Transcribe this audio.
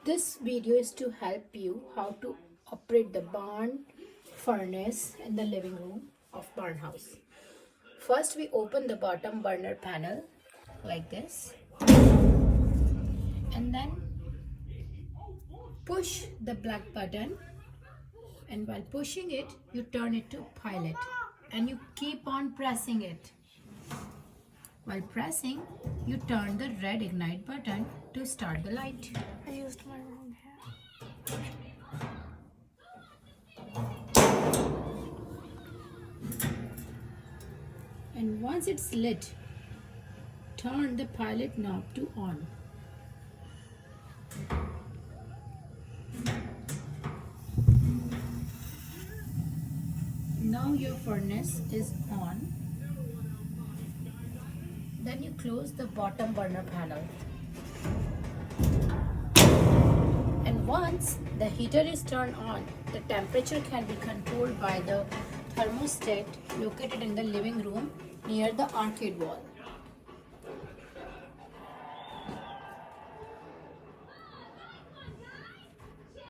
This video is to help you how to operate the barn furnace in the living room of barn house. First we open the bottom burner panel like this and then push the black button, and while pushing it you turn it to pilot and you keep on pressing it. While pressing you turn the red ignite button to start the light. I used my wrong hand. And once it's lit, turn the pilot knob to on. Now your furnace is on. Then you close the bottom burner panel. And once the heater is turned on, the temperature can be controlled by the thermostat located in the living room near the arcade wall.